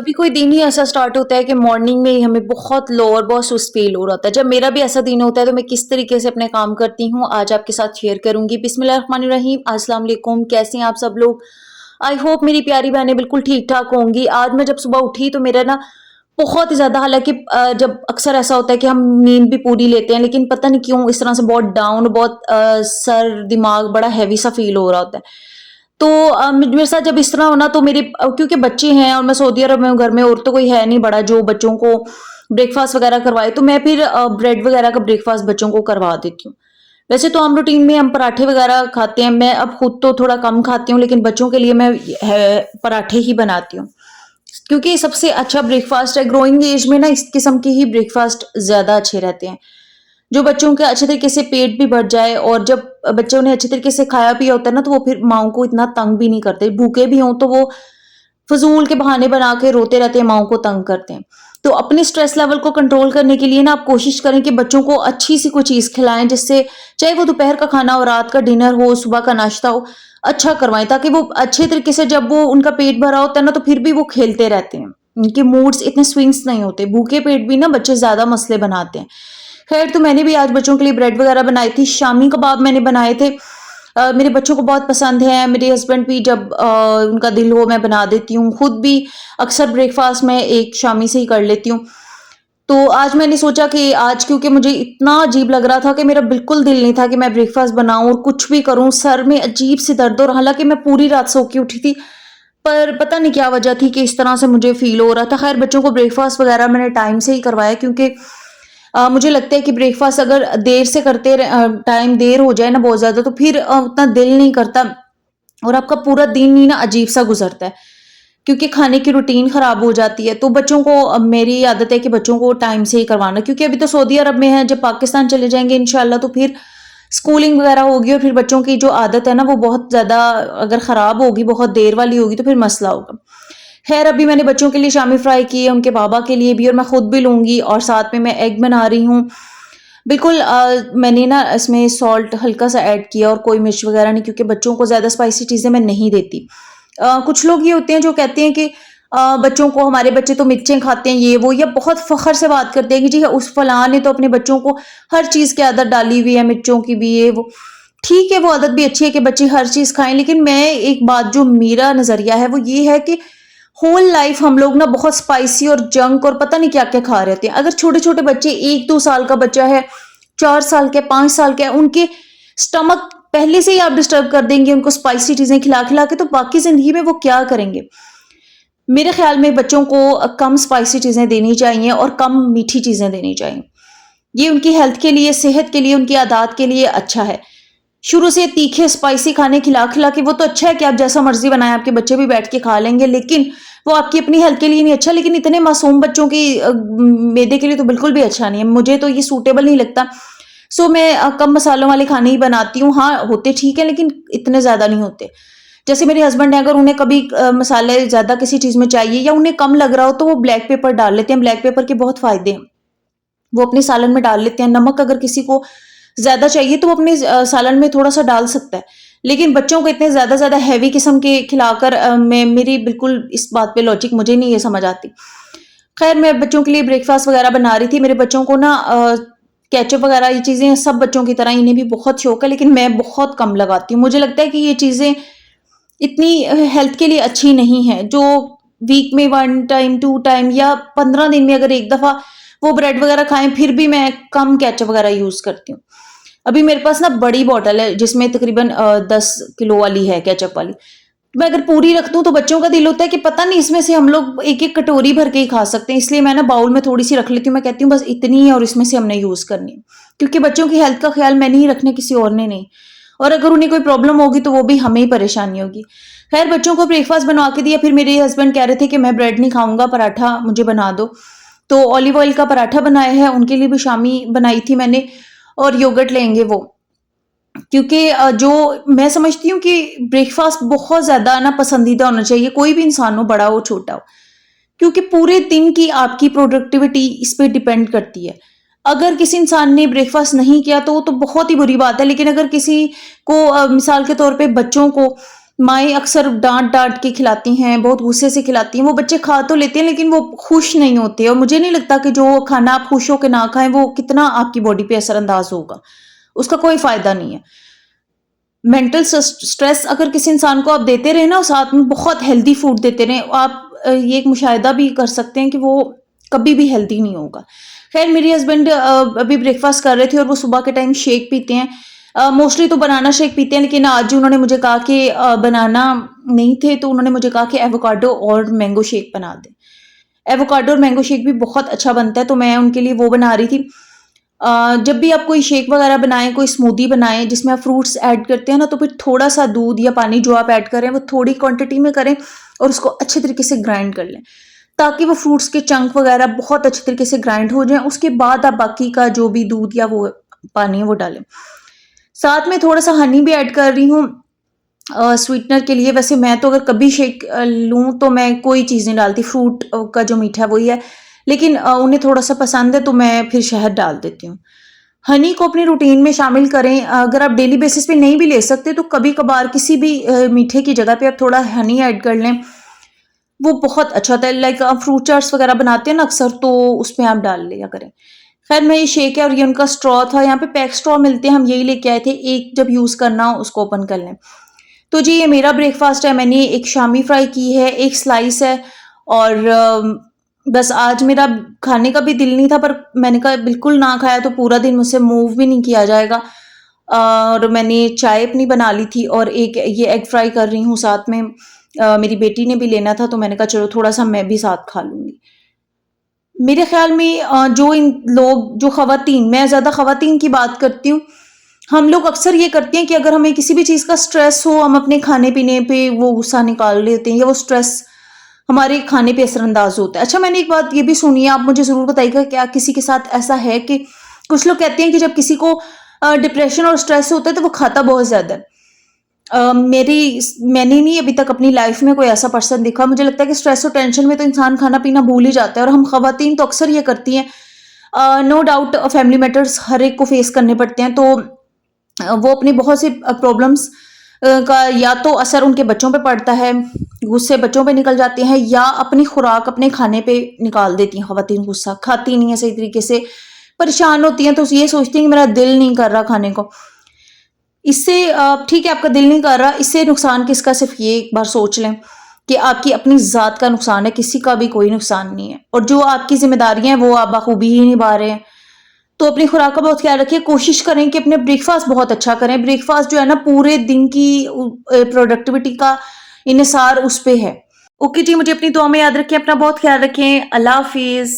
कभी कोई दिन ही ऐसा स्टार्ट होता है कि मॉर्निंग में ही हमें बहुत लो और बहुत सुस्त फील हो रहा होता है। जब मेरा भी ऐसा दिन होता है तो मैं किस तरीके से अपने काम करती हूँ आज आपके साथ शेयर करूंगी। बिस्मिल्लाहिर्रहमानिर्रहीम, अस्सलाम वालेकुम। कैसे हैं आप सब लोग? आई होप मेरी प्यारी बहनें बिल्कुल ठीक ठाक होंगी। आज मैं जब सुबह उठी तो मेरा ना बहुत ही ज्यादा, हालांकि जब अक्सर ऐसा होता है कि हम नींद भी पूरी लेते हैं, लेकिन पता नहीं क्यों इस तरह से बहुत डाउन, बहुत सर दिमाग बड़ा हैवी सा फील हो रहा होता है। तो मेरे साथ जब इस तरह होना तो मेरे क्योंकि बच्चे हैं और मैं सऊदी अरब में हूँ, घर में और तो कोई है नहीं बड़ा जो बच्चों को ब्रेकफास्ट वगैरह करवाए, तो मैं फिर ब्रेड वगैरह का ब्रेकफास्ट बच्चों को करवा देती हूँ। वैसे तो आम रूटीन में हम पराठे वगैरह खाते हैं, मैं अब खुद तो थोड़ा कम खाती हूँ, लेकिन बच्चों के लिए मैं पराठे ही बनाती हूँ क्योंकि सबसे अच्छा ब्रेकफास्ट है। ग्रोइंग एज में ना इस किस्म के ही ब्रेकफास्ट ज्यादा अच्छे रहते हैं, जो बच्चों के अच्छे तरीके से पेट भी भर जाए, और जब बच्चों ने अच्छे तरीके से खाया पिया होता है ना तो वो फिर माओ को इतना तंग भी नहीं करते। भूखे भी हों तो वो फजूल के बहाने बना के रोते रहते हैं, माओ को तंग करते हैं। तो अपने स्ट्रेस लेवल को कंट्रोल करने के लिए ना आप कोशिश करें कि बच्चों को अच्छी सी कोई चीज खिलाएं, जिससे चाहे वो दोपहर का खाना हो, रात का डिनर हो, सुबह का नाश्ता हो, अच्छा करवाएं, ताकि वो अच्छे तरीके से, जब वो उनका पेट भरा होता है ना तो फिर भी वो खेलते रहते हैं, उनके मूड्स इतने स्विंग्स नहीं होते। भूखे पेट भी ना बच्चे ज्यादा मसले बनाते हैं। खैर, तो मैंने भी आज बच्चों के लिए ब्रेड वगैरह बनाई थी, शामी कबाब मैंने बनाए थे। मेरे बच्चों को बहुत पसंद है, मेरे हस्बैंड भी जब उनका दिल हो मैं बना देती हूँ, खुद भी अक्सर ब्रेकफास्ट में एक शामी से ही कर लेती हूँ। तो आज मैंने सोचा कि आज, क्योंकि मुझे इतना अजीब लग रहा था कि मेरा बिल्कुल दिल नहीं था कि मैं ब्रेकफास्ट बनाऊं और कुछ भी करूं, सर में अजीब सी दर्द, और हालांकि मैं पूरी रात सो के उठी थी, पर पता नहीं क्या वजह थी कि इस तरह से मुझे फील हो रहा था। खैर, बच्चों को ब्रेकफास्ट वगैरह मैंने टाइम से ही करवाया, क्योंकि मुझे लगता है कि ब्रेकफास्ट अगर देर से करते टाइम देर हो जाए ना बहुत ज्यादा, तो फिर उतना दिल नहीं करता और आपका पूरा दिन ही ना अजीब सा गुजरता है, क्योंकि खाने की रूटीन खराब हो जाती है। तो बच्चों को, अब मेरी आदत है कि बच्चों को टाइम से ही करवाना, क्योंकि अभी तो सऊदी अरब में है, जब पाकिस्तान चले जाएंगे इंशाल्लाह तो फिर स्कूलिंग वगैरह होगी, और फिर बच्चों की जो आदत है ना वो बहुत ज्यादा अगर खराब होगी, बहुत देर वाली होगी, तो फिर मसला होगा। खैर, अभी मैंने बच्चों के लिए शामी फ्राई की है, उनके बाबा के लिए भी, और मैं खुद भी लूंगी, और साथ में मैं एग बना रही हूँ। बिल्कुल मैंने ना इसमें सॉल्ट हल्का सा ऐड किया और कोई मिर्च वगैरह नहीं, क्योंकि बच्चों को ज्यादा स्पाइसी चीजें मैं नहीं देती। कुछ लोग ये होते हैं जो कहते हैं कि बच्चों को, हमारे बच्चे तो मिर्चें खाते हैं, ये वो, या बहुत फखर से बात करते हैं कि जी उस फलां ने तो अपने बच्चों को हर चीज की आदत डाली हुई है, मिर्चों की भी, ये वो। ठीक है, वो आदत भी अच्छी है कि बच्चे हर चीज खाएं, लेकिन मैं एक बात, जो मेरा नजरिया है वो ये है कि होल लाइफ हम लोग ना बहुत स्पाइसी और जंक और पता नहीं क्या क्या खा रहे थे। अगर छोटे छोटे बच्चे, 1-2 साल का बच्चा है, 4 साल का, 5 साल का है, उनके स्टमक पहले से ही आप डिस्टर्ब कर देंगे उनको स्पाइसी चीजें खिला खिला के, तो बाकी जिंदगी में वो क्या करेंगे? मेरे ख्याल में बच्चों को कम स्पाइसी चीजें देनी चाहिए और कम मीठी चीजें देनी चाहिए। ये उनकी हेल्थ के लिए, सेहत के लिए, उनकी आदत के लिए अच्छा है। शुरू से तीखे स्पाइसी खाने खिला खिला के, वो तो अच्छा है कि आप जैसा मर्जी बनाएं, आपके बच्चे भी बैठ के खा लेंगे, लेकिन वो आपकी अपनी हेल्थ के लिए नहीं अच्छा। लेकिन इतने मासूम बच्चों की मैदे के लिए तो बिल्कुल भी अच्छा नहीं है, मुझे तो ये सूटेबल नहीं लगता। सो मैं कम मसालों वाले खाने ही बनाती हूँ। हाँ, होते ठीक है, लेकिन इतने ज्यादा नहीं होते। जैसे मेरे हस्बैंड है, अगर उन्हें कभी मसाले ज्यादा किसी चीज में चाहिए या उन्हें कम लग रहा हो, तो वो ब्लैक पेपर डाल लेते हैं। ब्लैक पेपर के बहुत फायदे हैं, वो अपने सालन में डाल लेते हैं। नमक अगर किसी को ज्यादा चाहिए तो वो अपने सालन में थोड़ा सा डाल सकता है, लेकिन बच्चों को इतने ज्यादा ज्यादा हैवी किस्म के खिलाकर मैं, मेरी बिल्कुल इस बात पे लॉजिक मुझे नहीं ये समझ आती। खैर, मैं बच्चों के लिए ब्रेकफास्ट वगैरह बना रही थी। मेरे बच्चों को ना केचप वगैरह ये चीजें, सब बच्चों की तरह इन्हें भी बहुत शौक है, लेकिन मैं बहुत कम लगाती हूँ। मुझे लगता है कि ये चीजें इतनी हेल्थ के लिए अच्छी नहीं है। जो वीक में 1 टाइम 2 टाइम या 15 दिन में अगर एक दफा वो ब्रेड वगैरह खाएं, फिर भी मैं कम केचप वगैरह यूज करती हूँ। अभी मेरे पास ना बड़ी बॉटल है जिसमें तकरीबन 10 किलो वाली है केचप वाली। मैं अगर पूरी रख दूं तो बच्चों का दिल होता है कि पता नहीं, इसमें से हम लोग एक एक कटोरी भर के ही खा सकते हैं, इसलिए मैं ना बाउल में थोड़ी सी रख लेती हूँ। मैं कहती हूँ बस इतनी ही और इसमें से हमने यूज करनी है, क्योंकि बच्चों की हेल्थ का ख्याल मैंने ही रखना, किसी और ने नहीं। और अगर उन्हें कोई प्रॉब्लम होगी तो वो भी हमें ही परेशानी होगी। खैर, बच्चों को ब्रेकफास्ट बनवा के दिया, फिर मेरे हस्बैंड कह रहे थे कि मैं ब्रेड नहीं खाऊंगा, पराठा मुझे बना दो। तो ऑलिव ऑयल का पराठा बनाया है, उनके लिए भी शामी बनाई थी मैंने, और योगर्ट लेंगे वो। क्योंकि जो मैं समझती हूँ कि ब्रेकफास्ट बहुत ज्यादा ना पसंदीदा होना चाहिए, कोई भी इंसान हो, बड़ा हो छोटा हो, क्योंकि पूरे दिन की आपकी प्रोडक्टिविटी इस पे डिपेंड करती है। अगर किसी इंसान ने ब्रेकफास्ट नहीं किया तो वो तो बहुत ही बुरी बात है, लेकिन अगर किसी को मिसाल के तौर पे बच्चों को माएँ अक्सर डाँट-डाँट के खिलाती हैं, बहुत गुस्से से खिलाती हैं, वो बच्चे खा तो लेते हैं लेकिन वो खुश नहीं होते और मुझे नहीं लगता कि जो खाना आप खुश होके ना खाएँ, वो कितना आपकी बॉडी पे असरअंदाज़ होगा। उसका कोई फ़ायदा नहीं है। मेंटल स्ट्रेस अगर किसी इंसान को आप देते रहें ना और साथ में बहुत हेल्दी फूड देते रहें, आप ये एक मुशाहिदा भी कर सकते हैं कि वो कभी भी हेल्दी नहीं होगा। ख़ैर मेरे हस्बैंड अभी ब्रेकफ़ास्ट कर रहे थे और वो सुबह के टाइम शेक पीते हैं। मोस्टली तो बनाना शेक पीते हैं लेकिन आज उन्होंने मुझे कहा कि बनाना नहीं थे तो उन्होंने मुझे कहा कि एवोकाडो और मैंगो शेक बना दें। एवोकाडो और मैंगो शेक भी बहुत अच्छा बनता है तो मैं उनके लिए वो बना रही थी। जब भी आप कोई शेक वगैरह बनाएँ, कोई स्मूदी बनाएँ जिसमें आप फ्रूट्स ऐड करते हैं ना, तो फिर थोड़ा-सा दूध या पानी जो आप ऐड करें, वो थोड़ी क्वांटिटी में करें और उसको अच्छे तरीके से ग्राइंड कर लें, ताकि वो फ्रूट्स के चंक वगैरह बहुत अच्छे तरीके से ग्राइंड हो जाएँ। उसके बाद आप बाकी का जो भी दूध या वो पानी है, वो डालें। साथ में थोड़ा-सा हनी भी ऐड कर रही हूँ स्वीटनर के लिए। वैसे मैं तो अगर कभी शेक लूँ, तो मैं कोई चीज़ नहीं डालती, फ्रूट का जो मीठा है, वही है। लेकिन उन्हें थोड़ा-सा पसंद है, तो मैं फिर शहद डाल देती हूँ। हनी को अपनी रूटीन में शामिल करें। अगर आप डेली बेसिस पे नहीं भी ले सकते तो कभी-कभार किसी भी मीठे की जगह पे आप थोड़ा हनी ऐड कर लें, वो बहुत अच्छा होता है। लाइक आप फ्रूट चाट्स वगैरह बनाते हैं ना अक्सर, तो उसमें आप डाल लिया करें। खैर मैं ये शेक है और ये उनका स्ट्रॉ था, यहाँ पे पैक स्ट्रॉ मिलते हैं, हम यही लेके आए थे। एक जब यूज़ करना हो उसको ओपन कर लें। तो जी ये मेरा ब्रेकफ़ास्ट है, मैंने एक शामी फ्राई की है, एक स्लाइस है और बस आज मेरा खाने का भी दिल नहीं था पर मैंने कहा बिल्कुल ना खाया तो पूरा दिन मुझसे मूव भी नहीं किया जाएगा। और मैंने चाय अपनी बना ली थी और एक ये एग फ्राई कर रही हूँ साथ में। मेरी बेटी ने भी लेना था तो मैंने कहा चलो थोड़ा-सा मैं भी साथ खा लूँगी। मेरे ख़्याल में जो इन लोग जो ख़वातीन, मैं ज़्यादा ख़वातीन की बात करती हूँ, हम लोग अक्सर ये करते हैं कि अगर हमें किसी भी चीज़ का स्ट्रेस हो, हम अपने खाने-पीने पे वो गुस्सा निकाल लेते हैं या वो स्ट्रेस हमारे खाने पे असरअंदाज़ होता है। अच्छा मैंने एक बात ये भी सुनी है, आप मुझे ज़रूर बताइएगा क्या किसी के साथ ऐसा है कि कुछ लोग कहते हैं कि जब किसी को डिप्रेशन और स्ट्रेस होता है तो वो खाता बहुत ज़्यादा है। मैंने नहीं अभी तक अपनी लाइफ़ में कोई ऐसा पर्सन देखा। मुझे लगता है कि स्ट्रेस और टेंशन में तो इंसान खाना-पीना भूल ही जाता है और हम ख़वातीन तो अक्सर ये करती हैं। नो डाउट फैमिली मैटर्स हर एक को फेस करने पड़ते हैं तो वो अपनी बहुत सी प्रॉब्लम्स का या तो असर उनके बच्चों पे पड़ता है, गुस्से बच्चों पे निकल जाते हैं या अपनी खुराक अपने खाने पे निकाल देती हैं ख़वातीन गुस्सा, खाती नहीं है सही तरीके से, परेशान होती हैं तो ये सोचती हैं कि मेरा दिल नहीं कर रहा खाने को। इससे ठीक है आपका दिल नहीं कर रहा, इससे नुकसान किसका सिर्फ़ ये एक बार सोच लें कि आपकी अपनी ज़ात का नुकसान है, किसी का भी कोई नुकसान नहीं है और जो आपकी ज़िम्मेदारियाँ हैं वो आप बखूबी ही निभा रहे हैं। तो अपनी खुराक का बहुत ख्याल रखिए, कोशिश करें कि अपने ब्रेकफ़ास्ट बहुत अच्छा करें। ब्रेकफ़ास्ट जो है ना पूरे दिन की प्रोडक्टिविटी का इन्हिसार उस पे है। ओके जी, मुझे अपनी दुआ में याद रखें, अपना बहुत ख्याल रखें। अल्लाह हाफ़िज़।